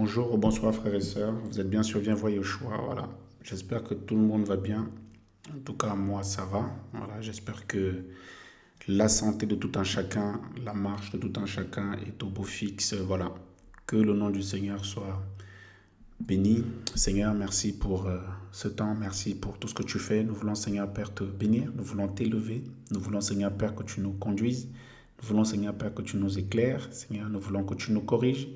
Bonjour ou bonsoir frères et sœurs, vous êtes bien sur Viens voir Yeshua, voilà. J'espère que tout le monde va bien. En tout cas, moi ça va. Voilà, j'espère que la santé de tout un chacun, la marche de tout un chacun est au beau fixe. Voilà. Que le nom du Seigneur soit béni. Seigneur, merci pour ce temps, merci pour tout ce que tu fais. Nous voulons, Seigneur Père, te bénir, nous voulons t'élever. Nous voulons, Seigneur Père, que tu nous conduises. Nous voulons, Seigneur Père, que tu nous éclaires. Seigneur, nous voulons que tu nous corriges.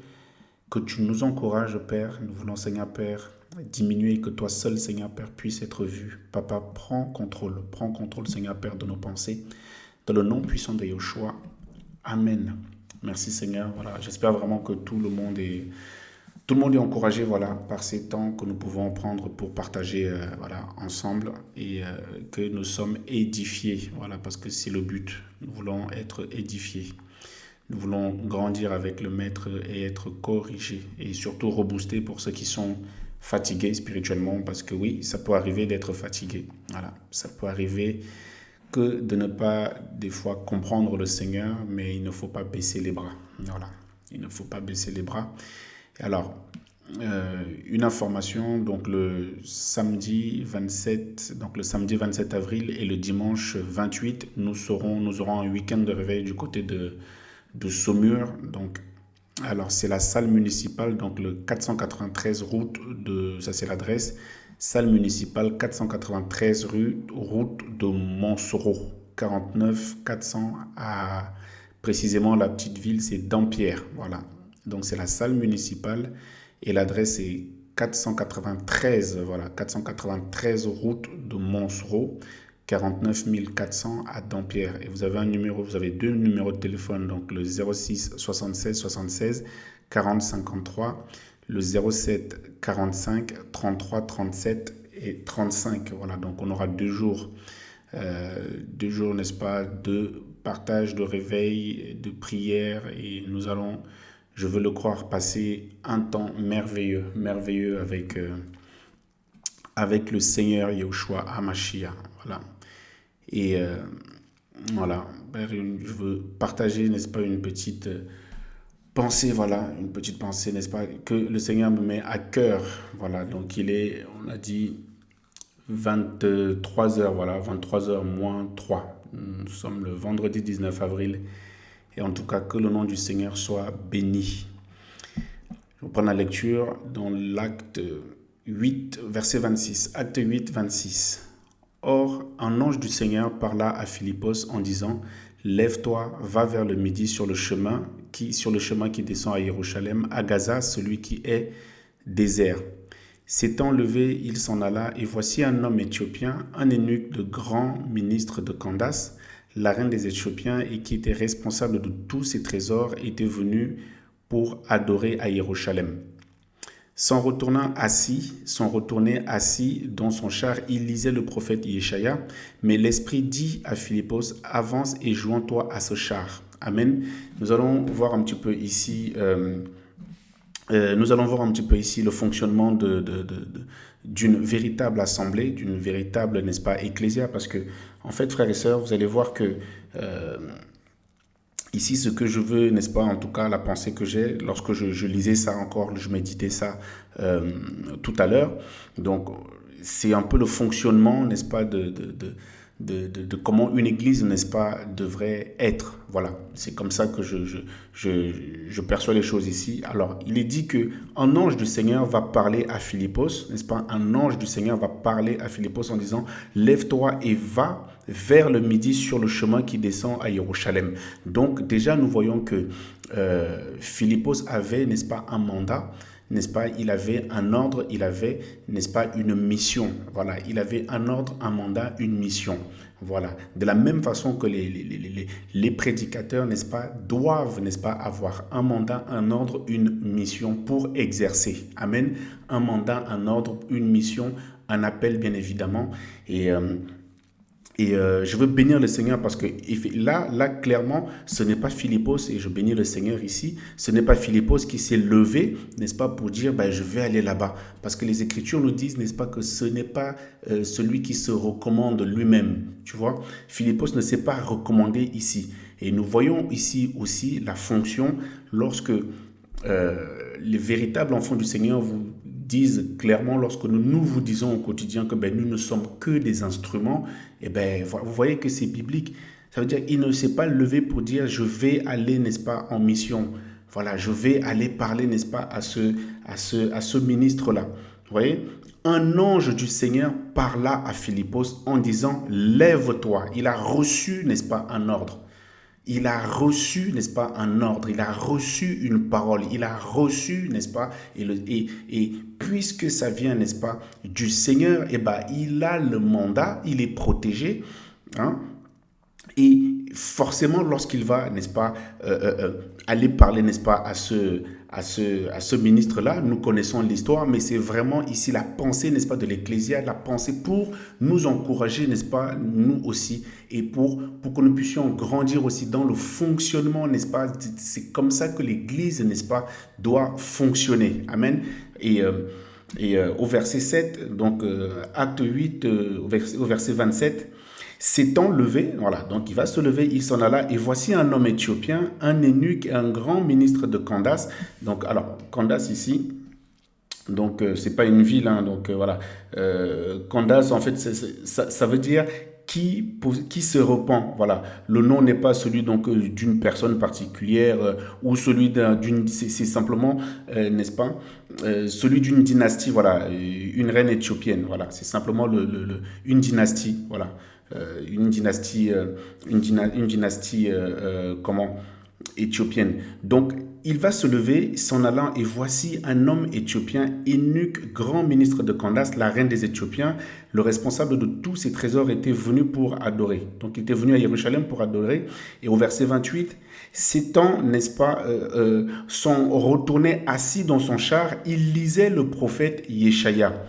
Que tu nous encourages, Père. Nous voulons, Seigneur Père, diminuer et que toi seul, Seigneur Père, puisse être vu. Papa, prends contrôle, Seigneur Père, de nos pensées. Dans le nom puissant de Yeshua. Amen. Merci, Seigneur. Voilà, j'espère vraiment que tout le monde est encouragé, voilà, par ces temps que nous pouvons prendre pour partager, voilà, ensemble et que nous sommes édifiés, voilà, parce que c'est le but. Nous voulons être édifiés. Nous voulons grandir avec le Maître et être corrigés et surtout reboostés pour ceux qui sont fatigués spirituellement parce que oui, ça peut arriver d'être fatigué. Voilà, ça peut arriver que de ne pas des fois comprendre le Seigneur, mais il ne faut pas baisser les bras. Voilà, il ne faut pas baisser les bras. Alors, une information, donc le samedi 27, donc le samedi 27 avril et le dimanche 28, nous aurons un week-end de réveil du côté de Saumur. Donc, alors c'est la salle municipale, donc le 493 route de, ça c'est l'adresse, salle municipale 493 route de Monsoreau, 49 400 à précisément la petite ville, c'est Dampierre, voilà. Donc c'est la salle municipale et l'adresse est 493, voilà, 493 route de Monsoreau, 49 400 à Dampierre. Et vous avez deux numéros de téléphone, donc le 06 76 76 40 53, le 07 45 33 37 et 35. Voilà, donc on aura 2 jours, n'est-ce pas, de partage, de réveil, de prière, et nous allons, je veux le croire, passer un temps merveilleux, merveilleux avec le Seigneur Yahushua HaMashiach. Voilà. Et voilà, je veux partager, n'est-ce pas, une petite pensée, voilà, une petite pensée, n'est-ce pas, que le Seigneur me met à cœur. Voilà, donc on a dit 23 heures, voilà, 23 heures moins 3. Nous sommes le vendredi 19 avril. Et en tout cas, que le nom du Seigneur soit béni. Je vais prendre la lecture dans l'acte 8, verset 26. Acte 8, 26. Or, un ange du Seigneur parla à Philippos en disant, lève-toi, va vers le midi sur le chemin qui descend à Jérusalem, à Gaza, celui qui est désert. S'étant levé, il s'en alla, et voici un homme éthiopien, un eunuque de grand ministre de Candace, la reine des Éthiopiens, et qui était responsable de tous ses trésors, était venu pour adorer à Jérusalem. S'en retourner assis dans son char, il lisait le prophète Yeshaya, mais l'Esprit dit à Philippos, avance et joins-toi à ce char. Amen. Nous allons voir un petit peu ici, le fonctionnement d'une véritable assemblée, d'une véritable, n'est-ce pas, ecclésia, parce que, en fait, frères et sœurs, vous allez voir que ici, ce que je veux, n'est-ce pas, en tout cas, la pensée que j'ai, lorsque je lisais ça encore, je méditais ça tout à l'heure. Donc, c'est un peu le fonctionnement, n'est-ce pas, de comment une église, n'est-ce pas, devrait être. Voilà, c'est comme ça que je perçois les choses ici. Alors, il est dit qu'un ange du Seigneur va parler à Philippos, n'est-ce pas, un ange du Seigneur va parler à Philippos en disant, lève-toi et va vers le midi sur le chemin qui descend à Jérusalem. Donc, déjà, nous voyons que Philippos avait, n'est-ce pas, un mandat, n'est-ce pas, il avait un ordre, il avait, n'est-ce pas, une mission. Voilà, il avait un ordre, un mandat, une mission. Voilà, de la même façon que les prédicateurs, n'est-ce pas, doivent, n'est-ce pas, avoir un mandat, un ordre, une mission pour exercer. Amen. Un mandat, un ordre, une mission, un appel, bien évidemment. Et je veux bénir le Seigneur parce que là, clairement, ce n'est pas Philippos, et je bénis le Seigneur ici, ce n'est pas Philippos qui s'est levé, n'est-ce pas, pour dire, ben, je vais aller là-bas. Parce que les Écritures nous disent, n'est-ce pas, que ce n'est pas celui qui se recommande lui-même, tu vois. Philippos ne s'est pas recommandé ici. Et nous voyons ici aussi la fonction lorsque les véritables enfants du Seigneur vous disent clairement, lorsque nous vous disons au quotidien que nous ne sommes que des instruments, et vous voyez que c'est biblique. Ça veut dire qu'il ne s'est pas levé pour dire je vais aller, n'est-ce pas, en mission. Voilà, je vais aller parler, n'est-ce pas, à ce ministre-là. Vous voyez, un ange du Seigneur parla à Philippos en disant lève-toi. Il a reçu, n'est-ce pas, un ordre. Il a reçu, n'est-ce pas, un ordre, il a reçu une parole, il a reçu, n'est-ce pas, et puisque ça vient, n'est-ce pas, du Seigneur, il a le mandat, il est protégé, hein, et forcément, lorsqu'il va, n'est-ce pas, aller parler, n'est-ce pas, à ce ministre-là, nous connaissons l'histoire, mais c'est vraiment ici la pensée, n'est-ce pas, de l'Ecclésia, la pensée pour nous encourager, n'est-ce pas, nous aussi, et pour que nous puissions grandir aussi dans le fonctionnement, n'est-ce pas, c'est comme ça que l'Église, n'est-ce pas, doit fonctionner. Amen. Et au verset 7, donc acte 8, au verset 27, s'étant levé, voilà, donc il va se lever, il s'en alla, et voici un homme éthiopien, un eunuque, un grand ministre de Candace. Donc, alors, Candace ici, donc c'est pas une ville, hein, donc voilà. Candace, en fait, ça veut dire qui se repent. Voilà, le nom n'est pas celui donc d'une personne particulière ou celui d'une, c'est simplement, n'est-ce pas, celui d'une dynastie. Voilà, une reine éthiopienne. Voilà, c'est simplement une dynastie. Voilà. Une dynastie comment, éthiopienne. Donc, il va se lever, s'en allant, et voici un homme éthiopien, eunuque, grand ministre de Candace, la reine des Éthiopiens, le responsable de tous ses trésors, était venu pour adorer. Donc, il était venu à Jérusalem pour adorer. Et au verset 28, s'étant, n'est-ce pas, sont retournés assis dans son char, il lisait le prophète Yeshaya.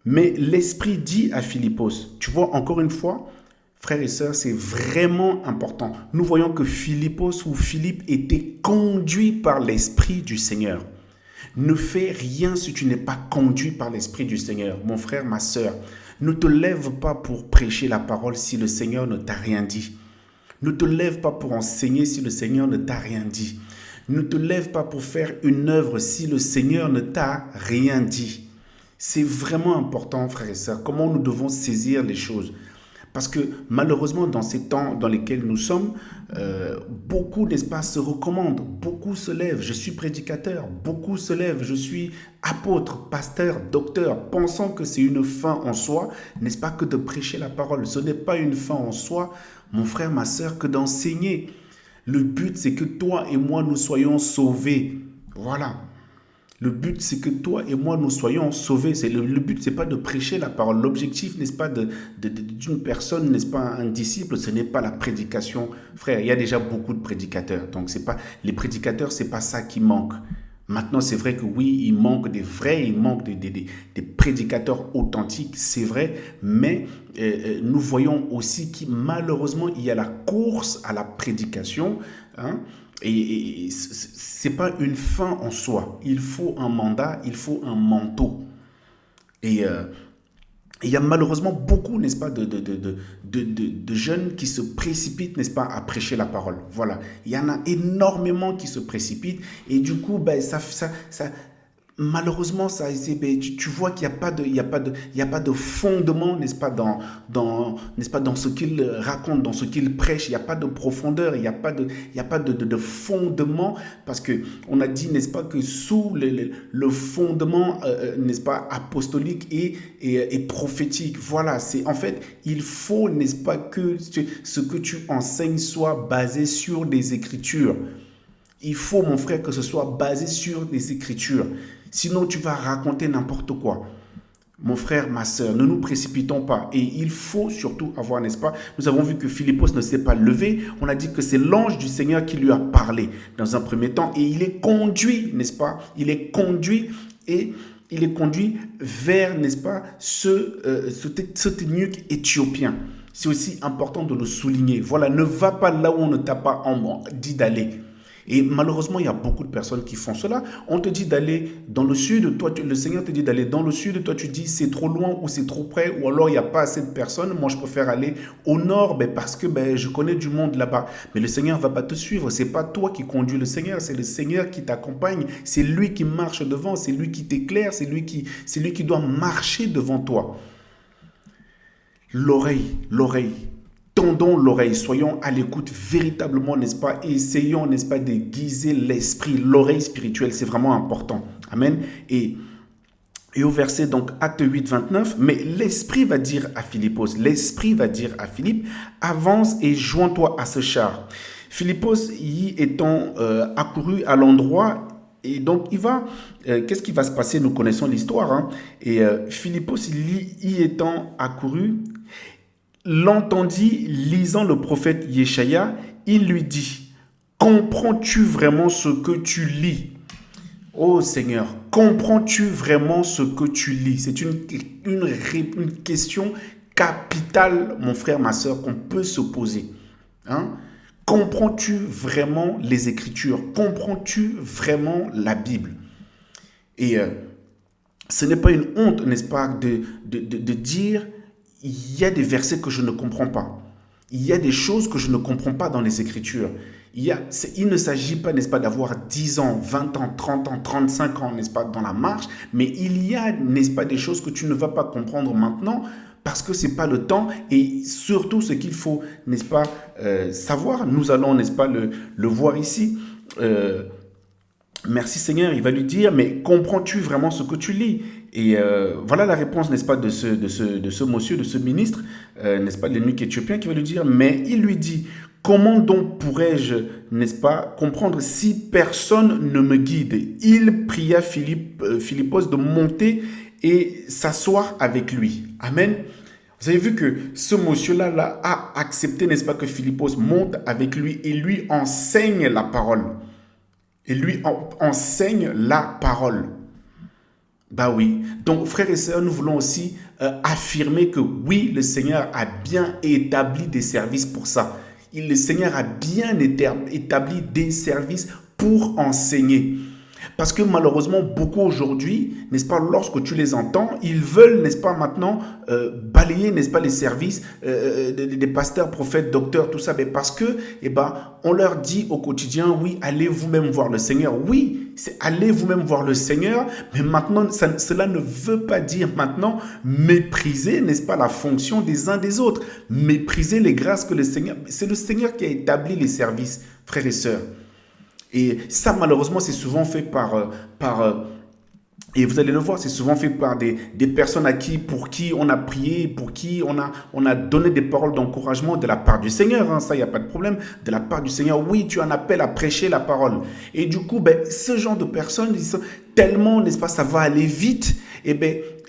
Mais l'Esprit dit à Philippos, tu vois, encore une fois, frères et sœurs, c'est vraiment important. Nous voyons que Philippos ou Philippe était conduit par l'Esprit du Seigneur. Ne fais rien si tu n'es pas conduit par l'Esprit du Seigneur. Mon frère, ma sœur, ne te lève pas pour prêcher la parole si le Seigneur ne t'a rien dit. Ne te lève pas pour enseigner si le Seigneur ne t'a rien dit. Ne te lève pas pour faire une œuvre si le Seigneur ne t'a rien dit. C'est vraiment important, frères et sœurs, comment nous devons saisir les choses. Parce que malheureusement, dans ces temps dans lesquels nous sommes, beaucoup, n'est-ce pas, se recommandent, beaucoup se lèvent. Je suis prédicateur, beaucoup se lèvent. Je suis apôtre, pasteur, docteur, pensant que c'est une fin en soi, n'est-ce pas, que de prêcher la parole. Ce n'est pas une fin en soi, mon frère, ma sœur, que d'enseigner. Le but, c'est que toi et moi, nous soyons sauvés. Voilà. Le but, c'est que toi et moi, nous soyons sauvés. Le but, ce n'est pas de prêcher la parole. L'objectif, n'est-ce pas, d'une personne, n'est-ce pas, un disciple, ce n'est pas la prédication. Frère, il y a déjà beaucoup de prédicateurs. Donc, les prédicateurs, ce n'est pas ça qui manque. Maintenant, c'est vrai que oui, il manque des vrais, il manque des prédicateurs authentiques, c'est vrai. Mais nous voyons aussi que malheureusement, il y a la course à la prédication, hein. Et ce n'est pas une fin en soi. Il faut un mandat, il faut un manteau. Et il y a malheureusement beaucoup, n'est-ce pas, de jeunes qui se précipitent, n'est-ce pas, à prêcher la parole. Voilà. Il y en a énormément qui se précipitent. Et du coup, malheureusement, tu vois qu'il n'y a pas de fondement, n'est-ce pas, n'est-ce pas, dans ce qu'il raconte, dans ce qu'il prêche. Il n'y a pas de profondeur, il n'y a pas de fondement, parce qu'on a dit, n'est-ce pas, que sous le fondement, n'est-ce pas, apostolique et prophétique. Voilà, en fait, il faut, n'est-ce pas, que ce que tu enseignes soit basé sur des Écritures. Il faut, mon frère, que ce soit basé sur des Écritures. Sinon, tu vas raconter n'importe quoi. Mon frère, ma sœur, ne nous précipitons pas. Et il faut surtout avoir, n'est-ce pas, nous avons vu que Philippos ne s'est pas levé. On a dit que c'est l'ange du Seigneur qui lui a parlé dans un premier temps. Et il est conduit, n'est-ce pas, il est conduit vers, n'est-ce pas, cet eunuque éthiopien. C'est aussi important de le souligner. Voilà, ne va pas là où on ne t'a pas dit d'aller. Et malheureusement, il y a beaucoup de personnes qui font cela. On te dit d'aller dans le sud, toi, le Seigneur te dit d'aller dans le sud, toi tu dis c'est trop loin ou c'est trop près, ou alors il n'y a pas assez de personnes, moi je préfère aller au nord parce que je connais du monde là-bas. Mais le Seigneur ne va pas te suivre, c'est pas toi qui conduis le Seigneur, c'est le Seigneur qui t'accompagne, c'est lui qui marche devant, c'est lui qui t'éclaire, c'est lui qui doit marcher devant toi. L'oreille. Tendons l'oreille, soyons à l'écoute véritablement, n'est-ce pas? Essayons, n'est-ce pas, d'aiguiser l'esprit, l'oreille spirituelle, c'est vraiment important. Amen. Et au verset, donc, acte 8, 29, mais l'esprit va dire à Philippos, Philippe, avance et joins-toi à ce char. Philippos y étant accouru à l'endroit, et donc il va, qu'est-ce qui va se passer? Nous connaissons l'histoire, hein? Et Philippos y étant accouru, l'entendit lisant le prophète Yeshaya, il lui dit, comprends-tu vraiment ce que tu lis? Oh Seigneur, comprends-tu vraiment ce que tu lis? C'est une question capitale, mon frère, ma soeur, qu'on peut se poser. Hein? Comprends-tu vraiment les Écritures? Comprends-tu vraiment la Bible? Et ce n'est pas une honte, n'est-ce pas, de dire, il y a des versets que je ne comprends pas. Il y a des choses que je ne comprends pas dans les Écritures. Il ne s'agit pas, n'est-ce pas, d'avoir 10 ans, 20 ans, 30 ans, 35 ans, n'est-ce pas, dans la marche, mais il y a, n'est-ce pas, des choses que tu ne vas pas comprendre maintenant parce que ce n'est pas le temps et surtout ce qu'il faut, n'est-ce pas, savoir. Nous allons, n'est-ce pas, le voir ici. Merci Seigneur, il va lui dire, mais comprends-tu vraiment ce que tu lis? Et voilà la réponse, n'est-ce pas, de ce monsieur, de ce ministre, n'est-ce pas, de l'eunuque éthiopien qui va lui dire, mais il lui dit, comment donc pourrais-je, n'est-ce pas, comprendre si personne ne me guide? Il pria Philippos de monter et s'asseoir avec lui. Amen. Vous avez vu que ce monsieur-là a accepté, n'est-ce pas, que Philippos monte avec lui et lui enseigne la parole. Enseigne la parole. Bah oui. Donc, frères et sœurs, nous voulons aussi affirmer que oui, le Seigneur a bien établi des services pour ça. Le Seigneur a bien établi des services pour enseigner. Parce que malheureusement, beaucoup aujourd'hui, n'est-ce pas, lorsque tu les entends, ils veulent, n'est-ce pas, maintenant, balayer, n'est-ce pas, les services des pasteurs, prophètes, docteurs, tout ça. Mais parce que, on leur dit au quotidien, oui, allez vous-même voir le Seigneur. Oui, c'est allez vous-même voir le Seigneur. Mais maintenant, cela ne veut pas dire maintenant mépriser, n'est-ce pas, la fonction des uns des autres. Mépriser les grâces que le Seigneur... C'est le Seigneur qui a établi les services, frères et sœurs. Et ça, malheureusement, c'est souvent fait et vous allez le voir, c'est souvent fait par des personnes pour qui on a prié, pour qui on a donné des paroles d'encouragement de la part du Seigneur. Hein, ça, il n'y a pas de problème. De la part du Seigneur, oui, tu en appelles à prêcher la parole. Et du coup, ce genre de personnes, ils sont tellement, n'est-ce pas, ça va aller vite. Et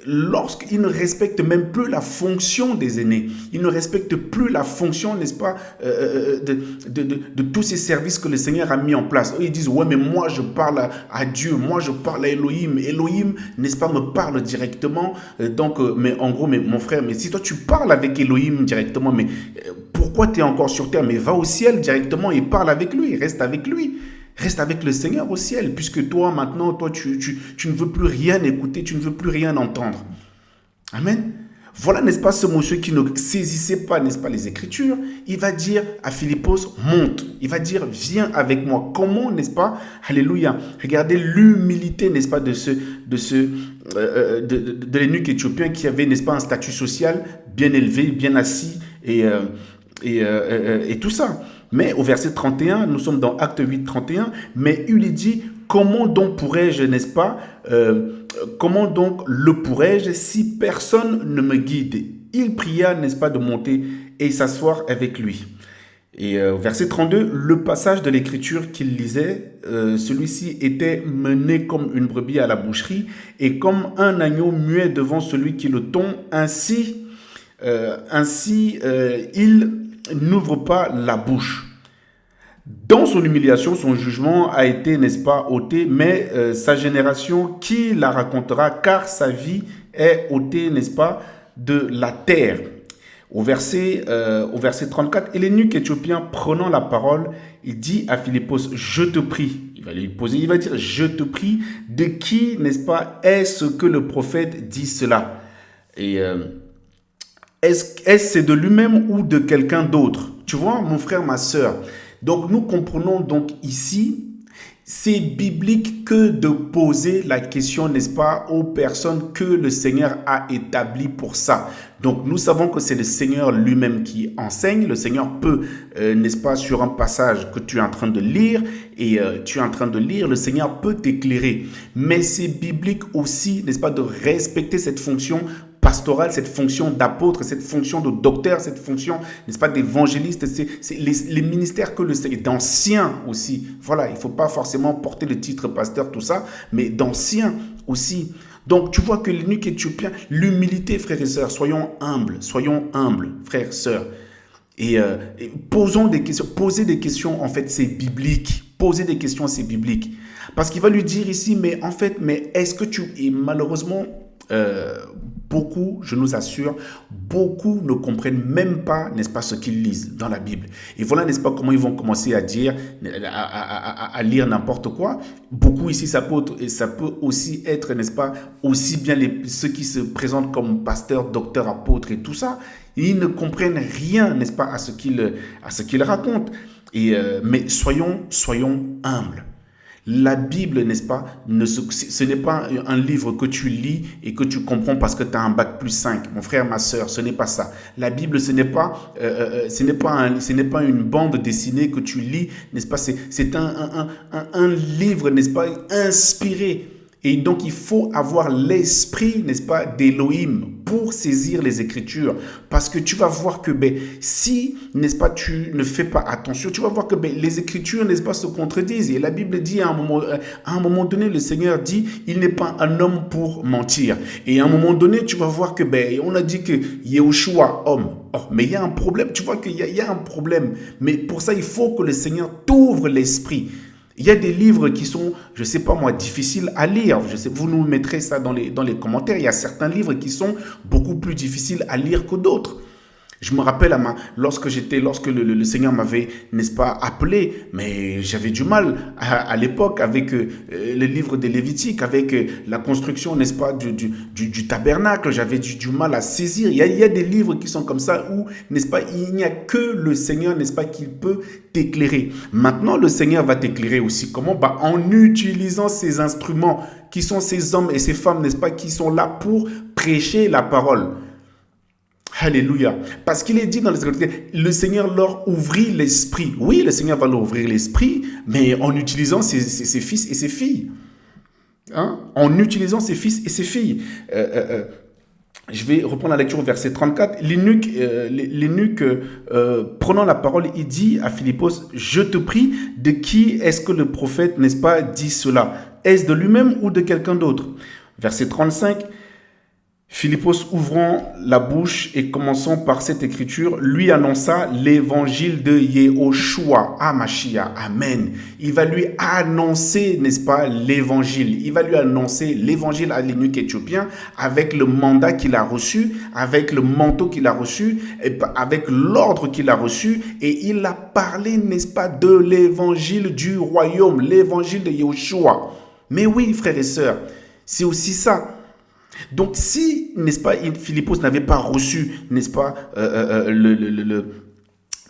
lorsqu'ils ne respectent même plus la fonction des aînés, ils ne respectent plus la fonction, n'est-ce pas, de tous ces services que le Seigneur a mis en place. Ils disent, ouais, mais moi je parle à Dieu, moi je parle à Elohim. Elohim, n'est-ce pas, me parle directement. Mais en gros, mon frère, mais si toi tu parles avec Elohim directement, mais pourquoi tu es encore sur terre? Mais va au ciel directement et parle avec lui, reste avec lui. Reste avec le Seigneur au ciel, puisque toi, maintenant, tu ne veux plus rien écouter, tu ne veux plus rien entendre. Amen. Voilà, n'est-ce pas, ce monsieur qui ne saisissait pas, n'est-ce pas, les Écritures. Il va dire à Philippos, monte. Il va dire, viens avec moi. Comment, n'est-ce pas? Alléluia. Regardez l'humilité, n'est-ce pas, de l'eunuque éthiopien qui avait, n'est-ce pas, un statut social bien élevé, bien assis et tout ça. Mais au verset 31, nous sommes dans Acte 8, 31, mais il lui dit, comment donc pourrais-je, n'est-ce pas, comment donc le pourrais-je si personne ne me guide? Il pria, n'est-ce pas, de monter et s'asseoir avec lui. Et au verset 32, le passage de l'écriture qu'il lisait, celui-ci était mené comme une brebis à la boucherie et comme un agneau muet devant celui qui le tond, ainsi il n'ouvre pas la bouche. Dans son humiliation, son jugement a été, n'est-ce pas, ôté, mais sa génération, qui la racontera, car sa vie est ôtée, n'est-ce pas, de la terre. Au verset 34, et l'eunuque éthiopien prenant la parole, il dit à Philippos, je te prie, il va lui poser, il va dire, je te prie, de qui, n'est-ce pas, est-ce que le prophète dit cela? Et est-ce de lui-même ou de quelqu'un d'autre? Tu vois, mon frère, ma sœur. Donc nous comprenons donc ici, c'est biblique que de poser la question, n'est-ce pas, aux personnes que le Seigneur a établies pour ça. Donc nous savons que c'est le Seigneur lui-même qui enseigne. Le Seigneur peut, n'est-ce pas, sur un passage que tu es en train de lire, et tu es en train de lire, le Seigneur peut t'éclairer. Mais c'est biblique aussi, n'est-ce pas, de respecter cette fonction pastorale, cette fonction d'apôtre, cette fonction de docteur, cette fonction, n'est-ce pas, d'évangéliste, c'est les ministères que le Seigneur, d'anciens aussi. Voilà, il ne faut pas forcément porter le titre pasteur, tout ça, mais d'anciens aussi. Donc, tu vois que l'eunuque éthiopien, l'humilité, frères et sœurs, soyons humbles, frères et sœurs. Et posons des questions. Poser des questions, en fait, c'est biblique. Poser des questions, c'est biblique. Parce qu'il va lui dire ici, mais en fait, mais est-ce que tu... Et malheureusement, beaucoup, je nous assure, beaucoup ne comprennent même pas, n'est-ce pas, ce qu'ils lisent dans la Bible. Et voilà, n'est-ce pas, comment ils vont commencer à dire, à lire n'importe quoi. Beaucoup ici, ça peut aussi être, n'est-ce pas, aussi bien ceux qui se présentent comme pasteurs, docteurs, apôtres et tout ça. Ils ne comprennent rien, n'est-ce pas, à ce qu'ils racontent. Mais soyons humbles. La Bible, n'est-ce pas, ce n'est pas un livre que tu lis et que tu comprends parce que tu as un bac plus 5. Mon frère, ma soeur, ce n'est pas ça. La Bible, ce n'est pas une bande dessinée que tu lis, n'est-ce pas, c'est un livre, n'est-ce pas, inspiré. Et donc, il faut avoir l'esprit, n'est-ce pas, d'Élohim pour saisir les Écritures. Parce que tu vas voir que si, n'est-ce pas, tu ne fais pas attention, tu vas voir que les Écritures, n'est-ce pas, se contredisent. Et la Bible dit, à un moment donné, le Seigneur dit, il n'est pas un homme pour mentir. Et à un moment donné, tu vas voir que, on a dit que Yahushua, homme. Oh, mais il y a un problème, tu vois qu'il y a un problème. Mais pour ça, il faut que le Seigneur t'ouvre l'esprit. Il y a des livres qui sont, je ne sais pas moi, difficiles à lire. Vous nous mettrez ça dans les commentaires. Il y a certains livres qui sont beaucoup plus difficiles à lire que d'autres. Je me rappelle lorsque le Seigneur m'avait, n'est-ce pas, appelé, mais j'avais du mal à l'époque avec le livre des Lévitiques, avec la construction, n'est-ce pas, du tabernacle. J'avais du mal à saisir. Il y a des livres qui sont comme ça où, n'est-ce pas, il n'y a que le Seigneur, n'est-ce pas, qui peut t'éclairer. Maintenant, le Seigneur va t'éclairer aussi. Comment? En utilisant ces instruments qui sont ces hommes et ces femmes, n'est-ce pas, qui sont là pour prêcher la parole. Alléluia. Parce qu'il est dit dans les Écritures, le Seigneur leur ouvrit l'esprit. Oui, le Seigneur va leur ouvrir l'esprit, mais en utilisant ses fils et ses filles. En utilisant ses fils et ses filles. Je vais reprendre la lecture au verset 34. L'eunuque prenant la parole, il dit à Philippos, je te prie, de qui est-ce que le prophète, n'est-ce pas, dit cela? Est-ce de lui-même ou de quelqu'un d'autre? Verset 35. Philippos ouvrant la bouche et commençant par cette écriture, lui annonça l'évangile de Yehoshua, Mashiach, Amen. Il va lui annoncer, n'est-ce pas, l'évangile. Il va lui annoncer l'évangile à l'eunuque éthiopien avec le mandat qu'il a reçu, avec le manteau qu'il a reçu, et avec l'ordre qu'il a reçu. Et il a parlé, n'est-ce pas, de l'évangile du royaume, l'évangile de Yehoshua. Mais oui, frères et sœurs, c'est aussi ça. Donc si, n'est-ce pas, Philippos n'avait pas reçu, n'est-ce pas,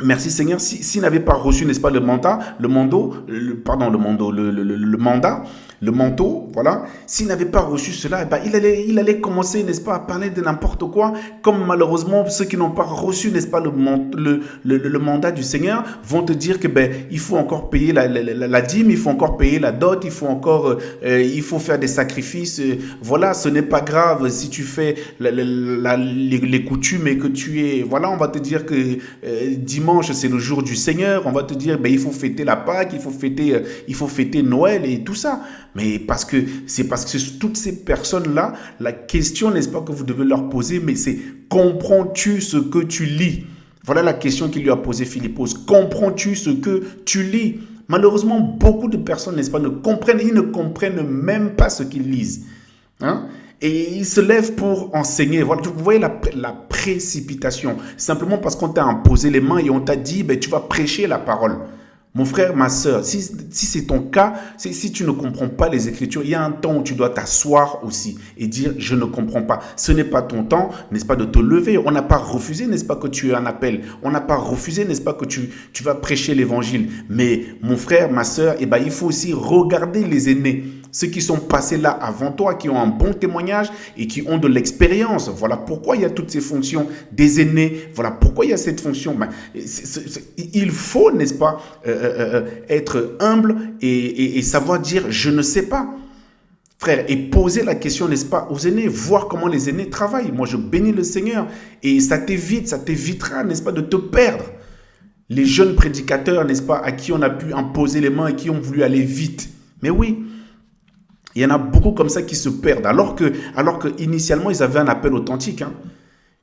merci Seigneur, s'il n'avait pas reçu, n'est-ce pas, le manteau, voilà, s'il n'avait pas reçu cela, il allait commencer, n'est-ce pas, à parler de n'importe quoi, comme malheureusement ceux qui n'ont pas reçu, n'est-ce pas, le mandat du Seigneur vont te dire que il faut encore payer la dîme, il faut encore payer la dot, il faut faire des sacrifices, voilà, ce n'est pas grave si tu fais les coutumes et que tu es, voilà, on va te dire que dimanche c'est le jour du Seigneur, on va te dire il faut fêter la Pâque, il faut fêter Noël et tout ça. Mais parce que toutes ces personnes-là, la question, n'est-ce pas, que vous devez leur poser, mais c'est comprends-tu ce que tu lis? Voilà la question qu'il lui a posée Philippos. Comprends-tu ce que tu lis? Malheureusement, beaucoup de personnes, n'est-ce pas, ils ne comprennent même pas ce qu'ils lisent. Et il se lève pour enseigner. Voilà, vous voyez la précipitation. Simplement parce qu'on t'a imposé les mains et on t'a dit, ben, tu vas prêcher la parole. Mon frère, ma soeur, si c'est ton cas, si tu ne comprends pas les Écritures, il y a un temps où tu dois t'asseoir aussi et dire, je ne comprends pas. Ce n'est pas ton temps, n'est-ce pas, de te lever. On n'a pas refusé, n'est-ce pas, que tu aies un appel. On n'a pas refusé, n'est-ce pas, que tu vas prêcher l'Évangile. Mais mon frère, ma soeur, eh ben, il faut aussi regarder les aînés. Ceux qui sont passés là avant toi, qui ont un bon témoignage et qui ont de l'expérience. Voilà pourquoi il y a toutes ces fonctions des aînés. Voilà pourquoi il y a cette fonction. Ben, il faut, n'est-ce pas, être humble et savoir dire « je ne sais pas ». Frère, et poser la question, n'est-ce pas, aux aînés, voir comment les aînés travaillent. Moi, je bénis le Seigneur et ça t'évitera, n'est-ce pas, de te perdre. Les jeunes prédicateurs, n'est-ce pas, à qui on a pu imposer les mains et qui ont voulu aller vite. Mais oui, il y en a beaucoup comme ça qui se perdent, alors que initialement ils avaient un appel authentique. Hein.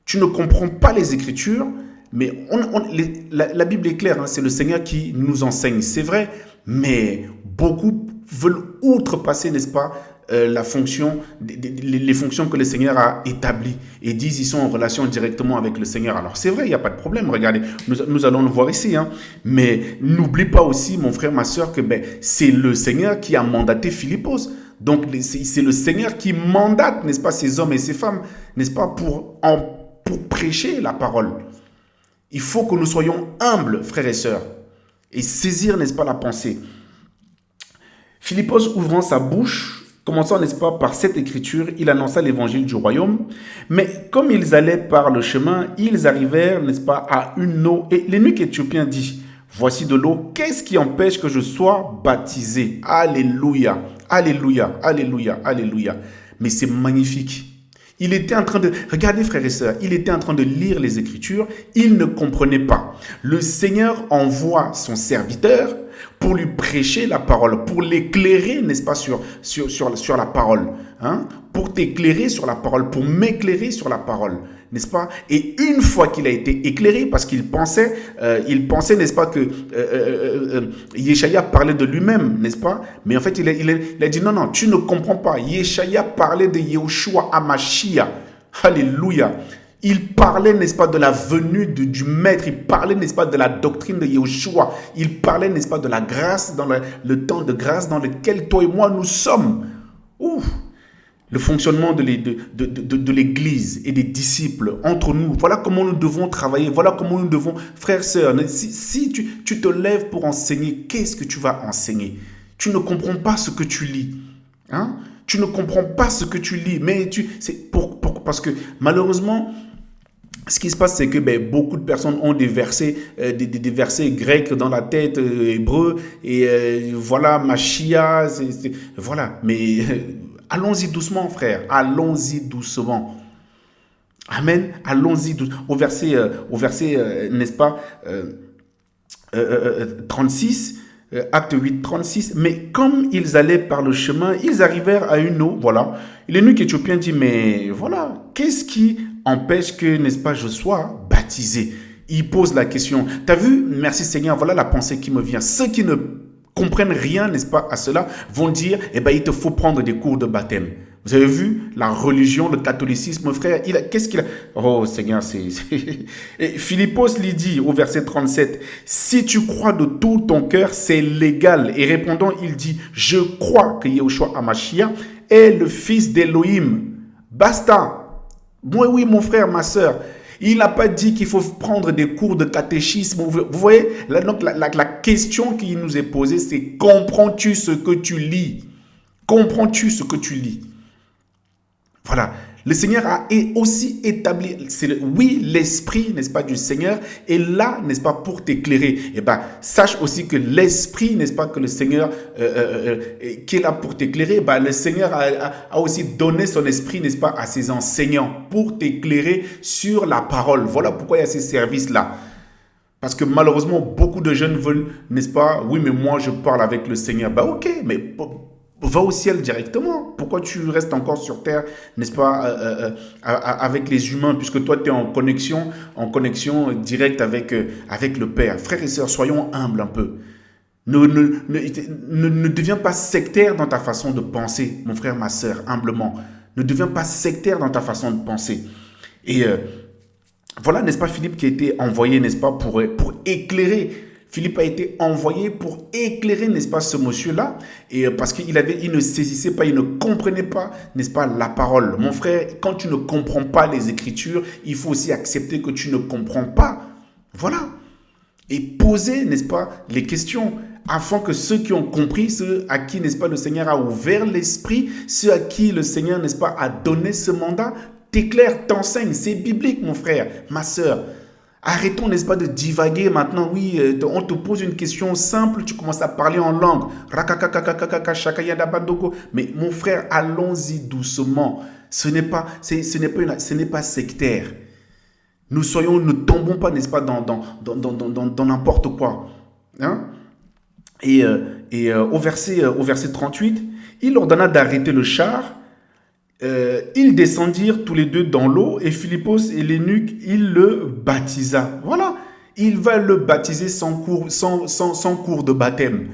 Tu ne comprends pas les Écritures, mais la Bible est claire, hein, c'est le Seigneur qui nous enseigne, c'est vrai, mais beaucoup veulent outrepasser, n'est-ce pas, les fonctions que le Seigneur a établies et disent qu'ils sont en relation directement avec le Seigneur. Alors c'est vrai, il n'y a pas de problème, regardez, nous allons le voir ici, hein. Mais n'oublie pas aussi, mon frère, ma soeur, que c'est le Seigneur qui a mandaté Philippos. Donc c'est le Seigneur qui mandate, n'est-ce pas, ces hommes et ces femmes, n'est-ce pas, pour prêcher la parole. Il faut que nous soyons humbles, frères et sœurs, et saisir, n'est-ce pas, la pensée. Philippos ouvrant sa bouche, commençant, n'est-ce pas, par cette écriture, il annonça l'évangile du royaume. Mais comme ils allaient par le chemin, ils arrivèrent, n'est-ce pas, à une eau. Et l'eunuque éthiopien dit, voici de l'eau, qu'est-ce qui empêche que je sois baptisé? Alléluia, alléluia, alléluia, alléluia. Mais c'est magnifique. Il était en train de, regardez frères et sœurs, il était en train de lire les Écritures, il ne comprenait pas. Le Seigneur envoie son serviteur pour lui prêcher la parole, pour l'éclairer, n'est-ce pas, sur la parole, hein? Pour t'éclairer sur la parole, pour m'éclairer sur la parole, n'est-ce pas? Et une fois qu'il a été éclairé, parce qu'il pensait, n'est-ce pas, que Yeshaya parlait de lui-même, n'est-ce pas? Mais en fait, il a dit non, non, tu ne comprends pas. Yeshaya parlait de Yahushua HaMashiach. Alléluia. Il parlait, n'est-ce pas, de la venue du Maître. Il parlait, n'est-ce pas, de la doctrine de Yahushua. Il parlait, n'est-ce pas, de la grâce, dans le temps de grâce dans lequel toi et moi nous sommes. Ouh. Le fonctionnement de l'Église et des disciples entre nous. Voilà comment nous devons travailler. Voilà comment nous devons, frères, sœurs. Si tu te lèves pour enseigner, qu'est-ce que tu vas enseigner? Tu ne comprends pas ce que tu lis. Hein? Tu ne comprends pas ce que tu lis. Mais parce que malheureusement, ce qui se passe, c'est que beaucoup de personnes ont des versets, des versets grecs dans la tête, hébreux, et voilà, Machia, voilà. Mais allons-y doucement, frère, allons-y doucement. Amen, allons-y doucement. Au verset, n'est-ce pas, 36, acte 8, 36, mais comme ils allaient par le chemin, ils arrivèrent à une eau, voilà. L'eunuque éthiopien dit, mais voilà, qu'est-ce qui empêche que, n'est-ce pas, je sois baptisé? Il pose la question. Tu as vu? Merci Seigneur, voilà la pensée qui me vient. Ceux qui ne comprennent rien, n'est-ce pas, à cela, vont dire, eh bien, il te faut prendre des cours de baptême. Vous avez vu la religion, le catholicisme, frère, qu'est-ce qu'il a? Oh Seigneur, Et Philippos lui dit au verset 37, si tu crois de tout ton cœur, c'est légal. Et répondant, il dit, je crois que Yahushua HaMashiach est le fils d'Élohim. Basta. Moi, oui, mon frère, ma soeur. Il n'a pas dit qu'il faut prendre des cours de catéchisme. Vous voyez, donc la question qui nous est posée, c'est comprends-tu ce que tu lis? Comprends-tu ce que tu lis? Voilà. Le Seigneur a aussi établi, oui, l'esprit, n'est-ce pas, du Seigneur est là, n'est-ce pas, pour t'éclairer. Eh bien, sache aussi que l'esprit, n'est-ce pas, que le Seigneur, qui est là pour t'éclairer, le Seigneur a aussi donné son esprit, n'est-ce pas, à ses enseignants pour t'éclairer sur la parole. Voilà pourquoi il y a ces services-là. Parce que malheureusement, beaucoup de jeunes veulent, n'est-ce pas, oui, mais moi, je parle avec le Seigneur. Ok, mais va au ciel directement. Pourquoi tu restes encore sur terre, n'est-ce pas, avec les humains, puisque toi, tu es en connexion directe avec le Père. Frères et sœurs, soyons humbles un peu. Ne deviens pas sectaire dans ta façon de penser, mon frère, ma sœur, humblement. Ne deviens pas sectaire dans ta façon de penser. Et voilà, n'est-ce pas, Philippe qui a été envoyé, n'est-ce pas, pour éclairer. Philippe a été envoyé pour éclairer, n'est-ce pas, ce monsieur-là, et parce qu'il ne saisissait pas, il ne comprenait pas, n'est-ce pas, la parole. Mon frère, quand tu ne comprends pas les Écritures, il faut aussi accepter que tu ne comprends pas. Voilà. Et poser, n'est-ce pas, les questions, afin que ceux qui ont compris, ceux à qui, n'est-ce pas, le Seigneur a ouvert l'esprit, ceux à qui le Seigneur, n'est-ce pas, a donné ce mandat, t'éclaire, t'enseigne. C'est biblique, mon frère, ma sœur. Arrêtons, n'est-ce pas, de divaguer maintenant. Oui, on te pose une question simple, tu commences à parler en langue. Mais mon frère, allons-y doucement. Ce n'est pas sectaire. Ne tombons pas, n'est-ce pas, dans n'importe quoi. Hein? Et au verset 38, il ordonna d'arrêter le char. Ils descendirent tous les deux dans l'eau et Philippos et l'eunuque, il le baptisa. Voilà, il va le baptiser sans cours de baptême.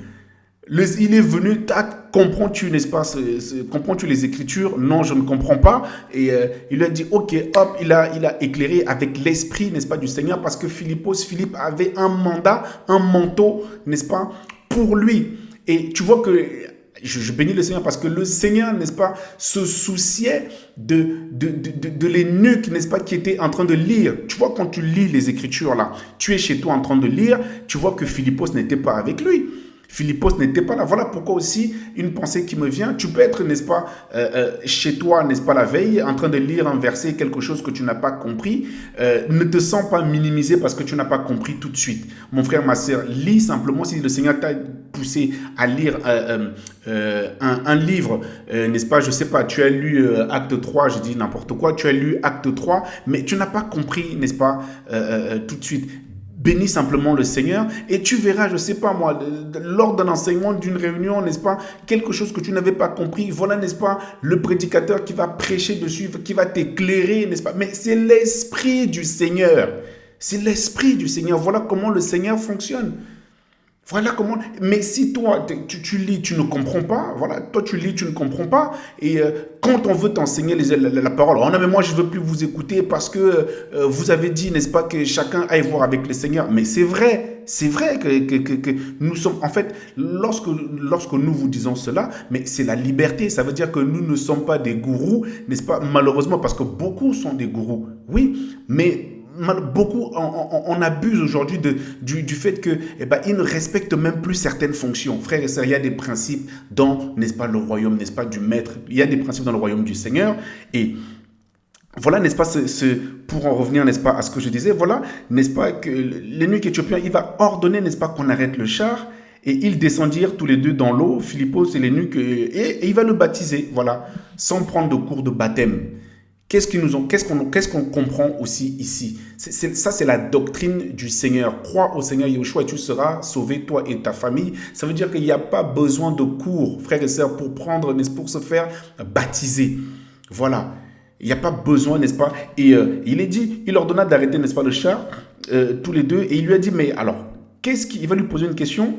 Il est venu, comprends-tu, n'est-ce pas, comprends-tu les Écritures? Non, je ne comprends pas. Et il lui a dit, ok, hop, il a éclairé avec l'esprit, n'est-ce pas, du Seigneur, parce que Philippe avait un mandat, un manteau, n'est-ce pas, pour lui. Et tu vois que je bénis le Seigneur parce que le Seigneur, n'est-ce pas, se souciait de l'eunuque, n'est-ce pas, qui était en train de lire. Tu vois, quand tu lis les Écritures là, tu es chez toi en train de lire, tu vois que Philippos n'était pas avec lui. Philippos n'était pas là. Voilà pourquoi aussi, une pensée qui me vient, tu peux être, n'est-ce pas, chez toi, n'est-ce pas, la veille, en train de lire un verset, quelque chose que tu n'as pas compris. Ne te sens pas minimisé parce que tu n'as pas compris tout de suite. Mon frère, ma sœur, lis simplement. Si le Seigneur t'a poussé à lire un livre, n'est-ce pas, je ne sais pas, tu as lu Acte 3, je dis n'importe quoi, tu as lu Acte 3, mais tu n'as pas compris, n'est-ce pas, tout de suite. Bénis simplement le Seigneur et tu verras, je ne sais pas moi, lors d'un enseignement, d'une réunion, n'est-ce pas, quelque chose que tu n'avais pas compris, voilà, n'est-ce pas, le prédicateur qui va prêcher dessus, qui va t'éclairer, n'est-ce pas, mais c'est l'esprit du Seigneur, c'est l'esprit du Seigneur, voilà comment le Seigneur fonctionne. Voilà comment. Mais si toi, tu lis, tu ne comprends pas. Voilà, toi, tu lis, tu ne comprends pas. Et quand on veut t'enseigner la parole, oh non, mais moi, je ne veux plus vous écouter parce que vous avez dit, n'est-ce pas, que chacun aille voir avec le Seigneur. Mais c'est vrai que nous sommes. En fait, lorsque nous vous disons cela, mais c'est la liberté. Ça veut dire que nous ne sommes pas des gourous, n'est-ce pas, malheureusement, parce que beaucoup sont des gourous. Oui, mais beaucoup on abuse aujourd'hui du fait que ils ne respectent même plus certaines fonctions. Frères et sœurs, il y a des principes dans, n'est-ce pas, le royaume, n'est-ce pas, du maître. Il y a des principes dans le royaume du Seigneur. Et voilà, n'est-ce pas, pour en revenir, n'est-ce pas, à ce que je disais, voilà, n'est-ce pas, que l'eunuque éthiopien, il va ordonner, n'est-ce pas, qu'on arrête le char. Et ils descendirent tous les deux dans l'eau, Philippos et l'eunuque, et il va le baptiser, voilà, sans prendre de cours de baptême. Qu'est-ce qu'on comprend aussi ici? Ça, c'est la doctrine du Seigneur. Crois au Seigneur Yahushua et tu seras sauvé, toi et ta famille. Ça veut dire qu'il n'y a pas besoin de cours, frères et sœurs, pour se faire baptiser. Voilà. Il n'y a pas besoin, n'est-ce pas? Et il ordonna d'arrêter, n'est-ce pas, le char, tous les deux. Et il lui a dit, mais alors, il va lui poser une question.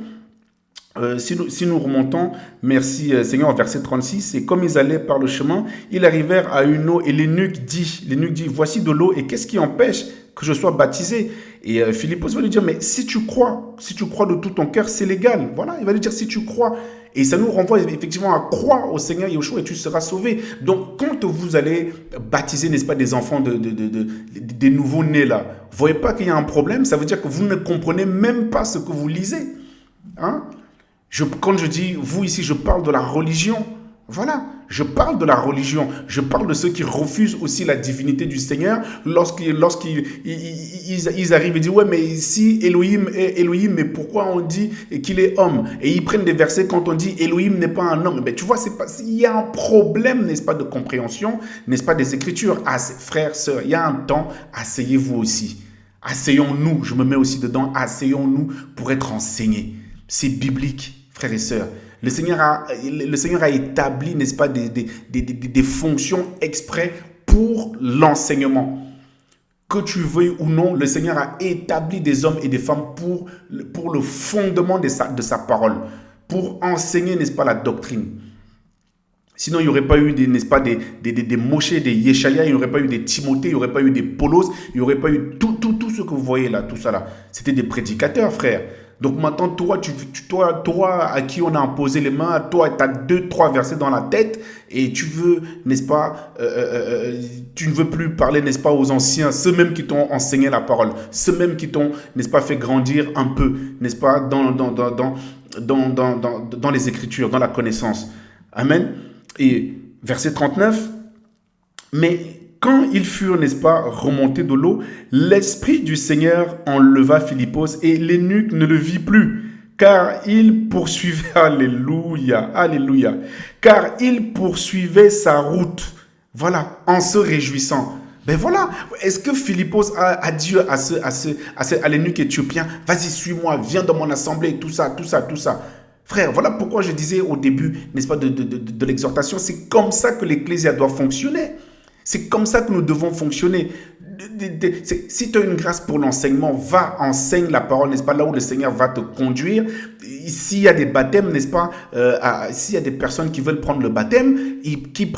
Si nous remontons, merci Seigneur, au verset 36, et comme ils allaient par le chemin, ils arrivèrent à une eau et l'eunuque dit, voici de l'eau et qu'est-ce qui empêche que je sois baptisé? Et Philippos va lui dire, mais si tu crois de tout ton cœur, c'est légal. Voilà, il va lui dire, si tu crois. Et ça nous renvoie effectivement à croire au Seigneur Yahushua et tu seras sauvé. Donc, quand vous allez baptiser, n'est-ce pas, des enfants, des nouveaux-nés là, vous voyez pas qu'il y a un problème? Ça veut dire que vous ne comprenez même pas ce que vous lisez. Hein? Quand je dis vous ici, je parle de la religion. Voilà, je parle de la religion. Je parle de ceux qui refusent aussi la divinité du Seigneur lorsqu'ils arrivent et disent ouais, mais si Elohim est Elohim, mais pourquoi on dit qu'il est homme? Et ils prennent des versets quand on dit Elohim n'est pas un homme. Mais tu vois, il y a un problème, n'est-ce pas, de compréhension, n'est-ce pas, des Écritures. Ah, frères, sœurs, il y a un temps, asseyez-vous aussi. Asseyons-nous, je me mets aussi dedans, asseyons-nous pour être enseignés. C'est biblique. Frères et sœurs, le Seigneur a établi, n'est-ce pas, des fonctions exprès pour l'enseignement. Que tu veuilles ou non, le Seigneur a établi des hommes et des femmes pour le fondement de sa parole, pour enseigner, n'est-ce pas, la doctrine. Sinon, il n'y aurait pas eu, n'est-ce pas, des Moshe, des Yeshaya, il n'y aurait pas eu des Timothée, il n'y aurait pas eu des Paulos, il n'y aurait pas eu tout ce que vous voyez là, tout ça là. C'était des prédicateurs, frère. Donc maintenant, toi, à qui on a imposé les mains, toi, tu as 2, 3 versets dans la tête et tu veux, n'est-ce pas, tu ne veux plus parler, n'est-ce pas, aux anciens, ceux mêmes qui t'ont enseigné la parole, ceux mêmes qui t'ont, n'est-ce pas, fait grandir un peu, n'est-ce pas, dans les Écritures, dans la connaissance. Amen. Et verset 39, mais quand ils furent, n'est-ce pas, remontés de l'eau, l'Esprit du Seigneur enleva Philippos et l'eunuque ne le vit plus, car il poursuivait, alléluia, alléluia, car il poursuivait sa route, voilà, en se réjouissant. Ben voilà, est-ce que Philippos a dit à l'eunuque éthiopien, vas-y, suis-moi, viens dans mon assemblée, tout ça, tout ça, tout ça. Frère, voilà pourquoi je disais au début, n'est-ce pas, de l'exhortation, c'est comme ça que l'Ecclésia doit fonctionner. C'est comme ça que nous devons fonctionner. Si tu as une grâce pour l'enseignement, va, enseigne la parole, n'est-ce pas, là où le Seigneur va te conduire. S'il y a des baptêmes, n'est-ce pas, s'il y a des personnes qui veulent prendre le baptême, qui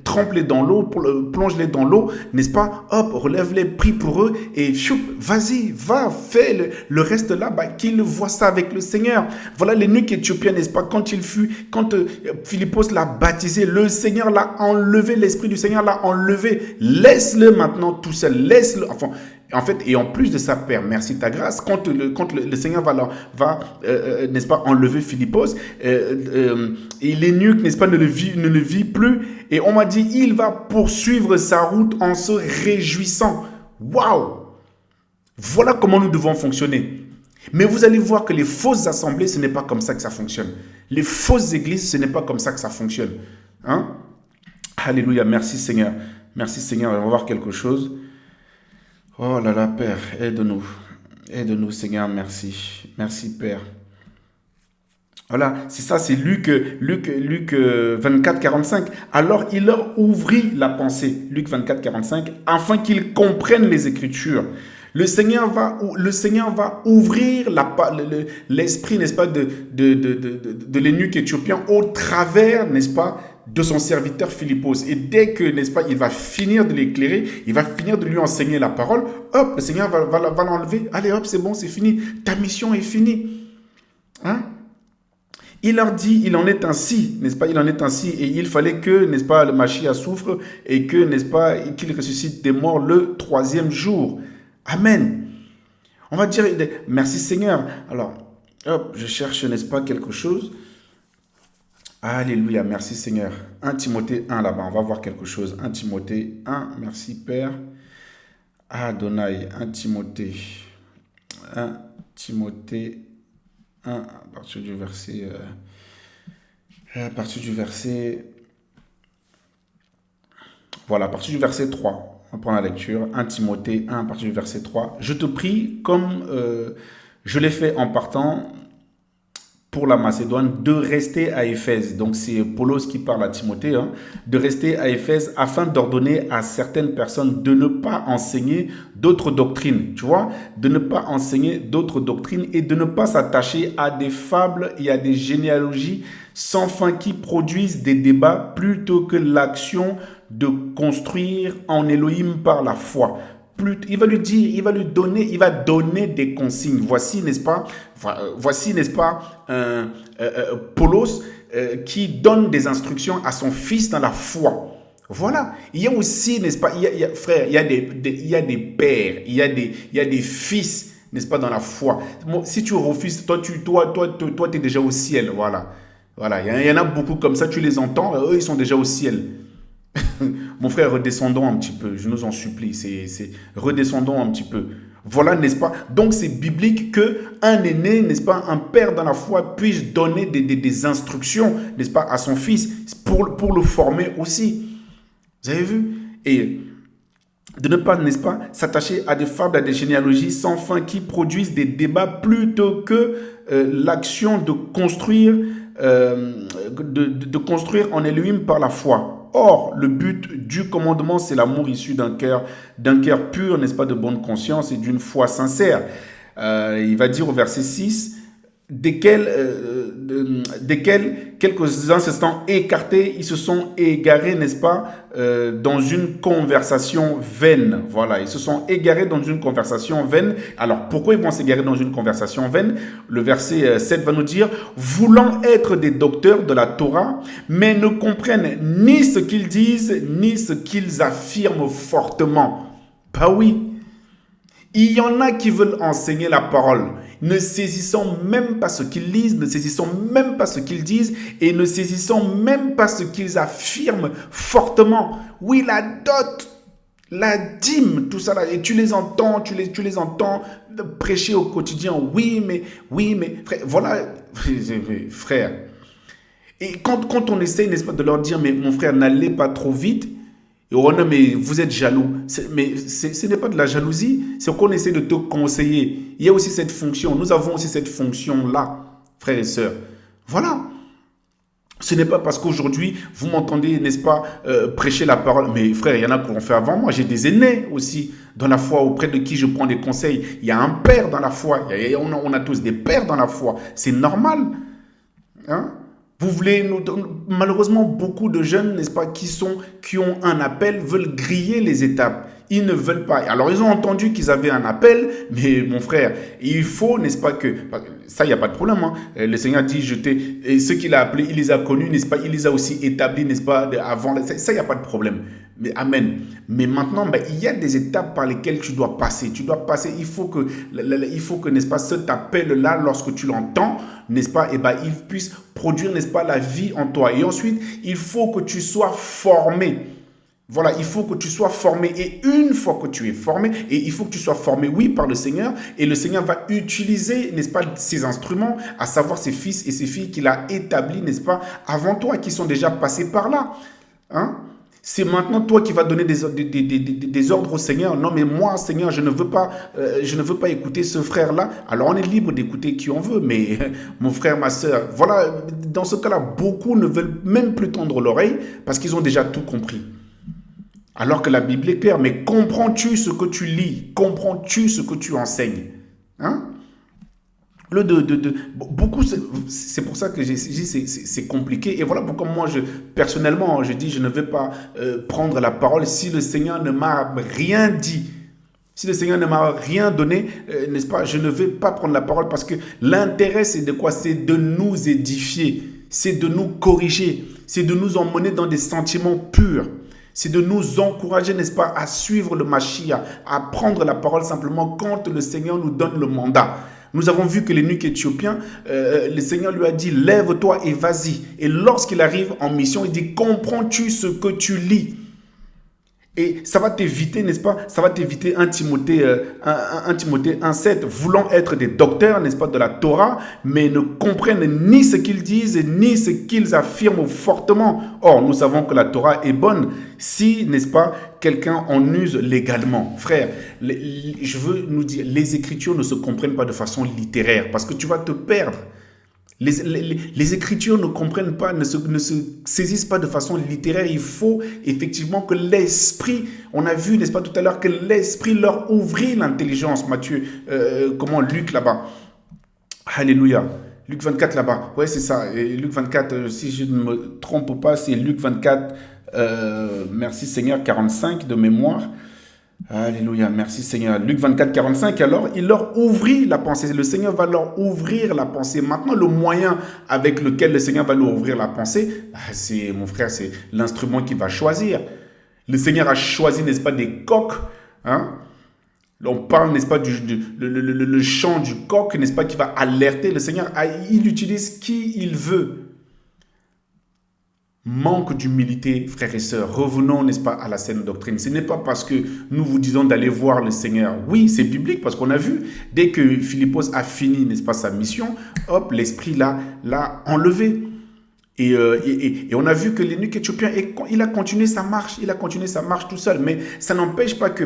trempent-les dans l'eau, plonge-les dans l'eau, n'est-ce pas, hop, relève-les, prie pour eux et choup, vas-y, va, fais le reste là, qu'ils voient ça avec le Seigneur. Voilà l'eunuque éthiopien, n'est-ce pas, quand Philippos l'a baptisé, le Seigneur l'a enlevé, l'Esprit du Seigneur l'a enlevé. Laisse-le maintenant tout seul, laisse-le, enfin, en fait, et en plus de ça, Père, merci ta grâce, quand le Seigneur va n'est-ce pas, enlever Philippos, et l'eunuque, n'est-ce pas, ne le vit plus, et on m'a dit, il va poursuivre sa route en se réjouissant. Waouh! Voilà comment nous devons fonctionner. Mais vous allez voir que les fausses assemblées, ce n'est pas comme ça que ça fonctionne. Les fausses églises, ce n'est pas comme ça que ça fonctionne. Hein? Alléluia, merci Seigneur. Merci Seigneur, on va voir quelque chose. Oh là là, Père, aide-nous. Aide-nous, Seigneur, merci. Merci, Père. Voilà, c'est ça, c'est Luc 24, 45. Alors, il leur ouvrit la pensée, Luc 24, 45, afin qu'ils comprennent les Écritures. Le Seigneur va ouvrir l'esprit, n'est-ce pas, de l'eunuque éthiopien au travers, n'est-ce pas, de son serviteur Philippos. Et dès que, n'est-ce pas, il va finir de l'éclairer, il va finir de lui enseigner la parole, hop, le Seigneur va l'enlever. Allez, hop, c'est bon, c'est fini. Ta mission est finie. Hein? Il leur dit, il en est ainsi, n'est-ce pas, il en est ainsi, et il fallait que, n'est-ce pas, le Machia souffre, et que, n'est-ce pas, qu'il ressuscite des morts le 3e jour. Amen. On va dire, merci Seigneur. Alors, hop, je cherche, n'est-ce pas, quelque chose. Alléluia, merci Seigneur. 1 Timothée 1 là-bas, on va voir quelque chose. 1 Timothée 1, merci Père. Adonai, 1 Timothée 1, 1, à partir du verset... Voilà, à partir du verset 3. On prend la lecture. 1 Timothée 1, à partir du verset 3. Je te prie, comme je l'ai fait en partant pour la Macédoine, de rester à Éphèse. Donc c'est Paulos qui parle à Timothée, hein, de rester à Éphèse afin d'ordonner à certaines personnes de ne pas enseigner d'autres doctrines, tu vois, de ne pas enseigner d'autres doctrines et de ne pas s'attacher à des fables et à des généalogies sans fin qui produisent des débats plutôt que l'action de construire en Elohim par la foi. Il va lui dire, il va donner des consignes. Voici, n'est-ce pas, Paulos qui donne des instructions à son fils dans la foi. Voilà. Il y a aussi, n'est-ce pas, frère, il y a des pères, il y a des fils, n'est-ce pas, dans la foi. Si tu refuses, toi, tu es déjà au ciel. Voilà. Il y en a beaucoup comme ça, tu les entends, eux, ils sont déjà au ciel. Mon frère, redescendons un petit peu, je nous en supplie, redescendons un petit peu. Voilà, n'est-ce pas? Donc c'est biblique qu'un aîné, n'est-ce pas, un père dans la foi puisse donner des instructions, n'est-ce pas, à son fils pour le former aussi. Vous avez vu? Et de ne pas, n'est-ce pas, s'attacher à des fables, à des généalogies sans fin qui produisent des débats plutôt que l'action de construire en Elohim par la foi. Or, le but du commandement, c'est l'amour issu d'un cœur pur, n'est-ce pas, de bonne conscience et d'une foi sincère. Il va dire au verset 6, desquels quelques instants écartés, ils se sont égarés, n'est-ce pas, dans une conversation vaine. Voilà, ils se sont égarés dans une conversation vaine. Alors, pourquoi ils vont s'égarer dans une conversation vaine? Le verset 7 va nous dire, voulant être des docteurs de la Torah, mais ne comprennent ni ce qu'ils disent, ni ce qu'ils affirment fortement. Bah oui. Il y en a qui veulent enseigner la parole, ne saisissant même pas ce qu'ils lisent, ne saisissant même pas ce qu'ils disent et ne saisissant même pas ce qu'ils affirment fortement. Oui, la dot, la dîme, tout ça là, et tu les entends, tu les entends prêcher au quotidien. Oui, mais, frère, voilà, frère. Et quand on essaye, n'est-ce pas, de leur dire, mais mon frère, n'allez pas trop vite, et oh non, mais vous êtes jaloux. Mais ce n'est pas de la jalousie, c'est qu'on essaie de te conseiller. Il y a aussi cette fonction, nous avons aussi cette fonction-là, frères et sœurs. Voilà. Ce n'est pas parce qu'aujourd'hui, vous m'entendez, n'est-ce pas, prêcher la parole. Mais frère, il y en a qui l'ont fait avant moi. J'ai des aînés aussi dans la foi auprès de qui je prends des conseils. Il y a un père dans la foi. On a tous des pères dans la foi. C'est normal. Hein? Vous voulez, malheureusement, beaucoup de jeunes, n'est-ce pas, qui ont un appel, veulent griller les étapes. Ils ne veulent pas. Alors, ils ont entendu qu'ils avaient un appel, mais mon frère, il faut, n'est-ce pas, que... Ça, il n'y a pas de problème. Hein. Le Seigneur dit, et ceux qu'il a appelés, il les a connus, n'est-ce pas, il les a aussi établis, n'est-ce pas, avant. Ça, il n'y a pas de problème. Mais, amen. Mais maintenant, il y a des étapes par lesquelles tu dois passer. Tu dois passer, il faut que n'est-ce pas, cet appel-là, lorsque tu l'entends, n'est-ce pas, il puisse produire, n'est-ce pas, la vie en toi. Et ensuite, il faut que tu sois formé. Voilà, il faut que tu sois formé. Et une fois que tu es formé, et il faut que tu sois formé, oui, par le Seigneur, et le Seigneur va utiliser, n'est-ce pas, ses instruments, à savoir ses fils et ses filles qu'il a établis, n'est-ce pas, avant toi, qui sont déjà passés par là. Hein? C'est maintenant toi qui vas donner des ordres au Seigneur. Non, mais moi, Seigneur, je ne veux pas écouter ce frère-là. Alors, on est libre d'écouter qui on veut, mais mon frère, ma soeur, voilà, dans ce cas-là, beaucoup ne veulent même plus tendre l'oreille parce qu'ils ont déjà tout compris. Alors que la Bible est claire, mais comprends-tu ce que tu lis? Comprends-tu ce que tu enseignes? Hein? Beaucoup, c'est pour ça que j'ai dit c'est compliqué. Et voilà pourquoi moi, personnellement, je dis je ne vais pas prendre la parole si le Seigneur ne m'a rien dit. Si le Seigneur ne m'a rien donné, n'est-ce pas, je ne vais pas prendre la parole parce que l'intérêt, c'est de quoi? C'est de nous édifier, c'est de nous corriger, c'est de nous emmener dans des sentiments purs. C'est de nous encourager, n'est-ce pas, à suivre le Mashiach, à prendre la parole simplement quand le Seigneur nous donne le mandat. Nous avons vu que l'eunuque éthiopien, le Seigneur lui a dit, lève-toi et vas-y. Et lorsqu'il arrive en mission, il dit, comprends-tu ce que tu lis? Et ça va t'éviter, n'est-ce pas? Ça va t'éviter 1 Timothée 1,7, voulant être des docteurs, n'est-ce pas, de la Torah, mais ne comprennent ni ce qu'ils disent, ni ce qu'ils affirment fortement. Or, nous savons que la Torah est bonne si, n'est-ce pas, quelqu'un en use légalement. Frère, je veux nous dire, les Écritures ne se comprennent pas de façon littéraire, parce que tu vas te perdre. Les Écritures ne comprennent pas, ne se saisissent pas de façon littéraire. Il faut effectivement que l'Esprit, on a vu, n'est-ce pas, tout à l'heure, que l'Esprit leur ouvrit l'intelligence. Matthieu, Luc là-bas. Alléluia. Luc 24 là-bas. Ouais, c'est ça. Et Luc 24, si je ne me trompe pas, c'est Luc 24, merci Seigneur, 45 de mémoire. Alléluia, merci Seigneur. Luc 24, 45, alors il leur ouvrit la pensée. Le Seigneur va leur ouvrir la pensée. Maintenant, le moyen avec lequel le Seigneur va nous ouvrir la pensée, c'est, mon frère, c'est l'instrument qu'il va choisir. Le Seigneur a choisi, n'est-ce pas, des coqs. Hein? On parle, n'est-ce pas, le chant du coq, n'est-ce pas, qui va alerter. Le Seigneur, il utilise qui il veut. Manque d'humilité, frères et sœurs. Revenons, n'est-ce pas, à la saine doctrine. Ce n'est pas parce que nous vous disons d'aller voir le Seigneur. Oui, c'est biblique parce qu'on a vu, dès que Philippos a fini, n'est-ce pas, sa mission, hop, l'esprit l'a enlevé. Et on a vu que l'eunuque éthiopien, il a continué sa marche. Il a continué sa marche tout seul. Mais ça n'empêche pas que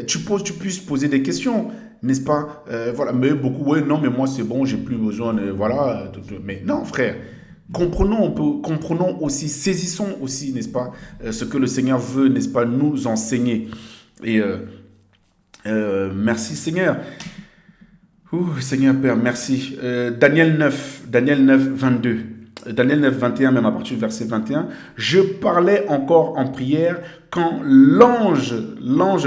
tu puisses poser des questions, n'est-ce pas? Voilà. Mais beaucoup, ouais, non, mais moi c'est bon, j'ai plus besoin de... Voilà. Mais non, frère. Comprenons aussi, saisissons aussi, n'est-ce pas, ce que le Seigneur veut, n'est-ce pas, nous enseigner. Et merci Seigneur. Seigneur Père, merci. Daniel 9, 22. Daniel 9, 21, même à partir du verset 21. Je parlais encore en prière quand l'ange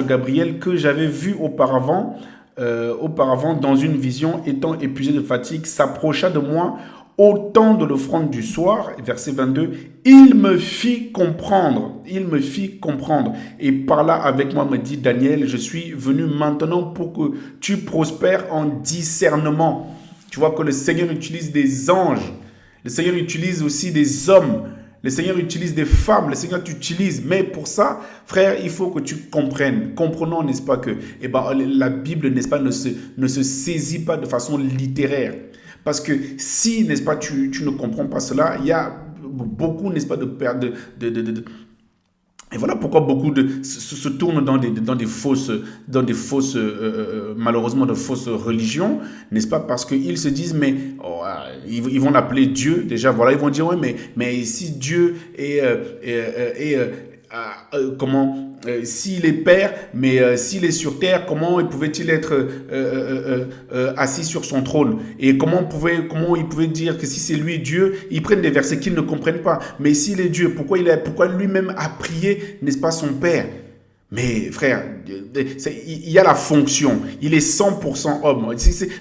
Gabriel que j'avais vu auparavant dans une vision, étant épuisé de fatigue, s'approcha de moi au temps de l'offrande du soir, verset 22, il me fit comprendre, et parla avec moi, me dit Daniel, je suis venu maintenant pour que tu prospères en discernement. Tu vois que le Seigneur utilise des anges, le Seigneur utilise aussi des hommes, le Seigneur utilise des femmes, le Seigneur t'utilise. Mais pour ça, frère, il faut que tu comprennes. Comprenons, n'est-ce pas, que la Bible, n'est-ce pas, ne se saisit pas de façon littéraire. Parce que si, n'est-ce pas, tu ne comprends pas cela, il y a beaucoup, n'est-ce pas, et voilà pourquoi beaucoup se tournent dans des fausses, malheureusement, de fausses religions, n'est-ce pas? Parce qu'ils se disent, mais ils vont l'appeler Dieu, déjà, voilà, ils vont dire, ouais, mais si Dieu est, s'il est Père, mais s'il est sur terre, comment pouvait-il être assis sur son trône? Et comment il pouvait dire que si c'est lui Dieu, ils prennent des versets qu'ils ne comprennent pas. Mais s'il est Dieu, pourquoi lui-même a prié, n'est-ce pas, son Père? Mais frère, il y a la fonction. Il est 100% homme.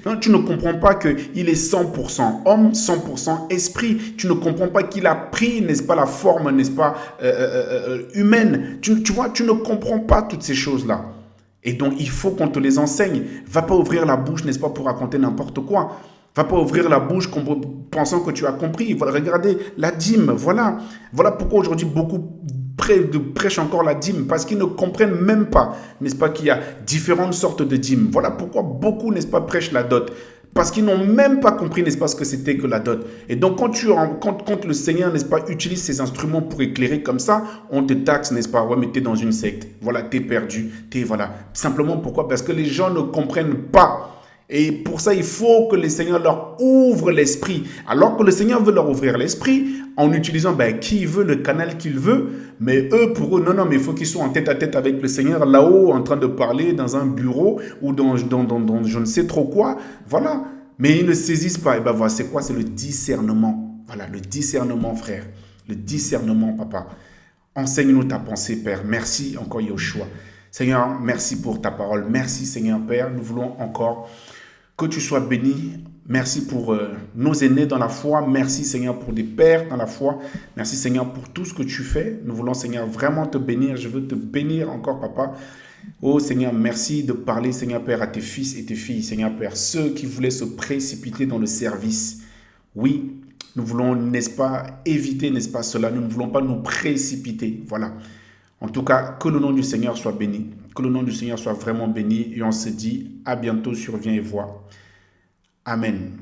Non, tu ne comprends pas qu'il est 100% homme, 100% esprit. Tu ne comprends pas qu'il a pris, n'est-ce pas, la forme, n'est-ce pas, humaine. Tu vois, tu ne comprends pas toutes ces choses-là. Et donc, il faut qu'on te les enseigne. Va pas ouvrir la bouche, n'est-ce pas, pour raconter n'importe quoi. Va pas ouvrir la bouche pensant que tu as compris. Voilà, regardez la dîme, voilà. Voilà pourquoi aujourd'hui beaucoup prêchent encore la dîme, parce qu'ils ne comprennent même pas, n'est-ce pas, qu'il y a différentes sortes de dîmes. Voilà pourquoi beaucoup, n'est-ce pas, prêchent la dot. Parce qu'ils n'ont même pas compris, n'est-ce pas, ce que c'était que la dot. Et donc, quand le Seigneur, n'est-ce pas, utilise ses instruments pour éclairer comme ça, on te taxe, n'est-ce pas, ouais, mais t'es dans une secte. Voilà, t'es perdu. Voilà. Simplement pourquoi? Parce que les gens ne comprennent pas. Et pour ça, il faut que le Seigneur leur ouvre l'esprit. Alors que le Seigneur veut leur ouvrir l'esprit en utilisant qui veut, le canal qu'il veut. Mais eux, pour eux, non, mais il faut qu'ils soient en tête à tête avec le Seigneur, là-haut, en train de parler dans un bureau ou dans je ne sais trop quoi. Voilà. Mais ils ne saisissent pas. Et ben voilà, c'est quoi? C'est le discernement. Voilà, le discernement, frère. Le discernement, papa. Enseigne-nous ta pensée, Père. Merci encore, Yoshua. Seigneur, merci pour ta parole. Merci, Seigneur, Père. Nous voulons encore que tu sois béni. Merci pour nos aînés dans la foi. Merci, Seigneur, pour des pères dans la foi. Merci, Seigneur, pour tout ce que tu fais. Nous voulons, Seigneur, vraiment te bénir. Je veux te bénir encore, Papa. Oh, Seigneur, merci de parler, Seigneur, Père, à tes fils et tes filles, Seigneur, Père, ceux qui voulaient se précipiter dans le service. Oui, nous voulons, n'est-ce pas, éviter, n'est-ce pas, cela. Nous ne voulons pas nous précipiter. Voilà. En tout cas, que le nom du Seigneur soit béni. Que le nom du Seigneur soit vraiment béni. Et on se dit à bientôt sur Viens et Vois. Amen.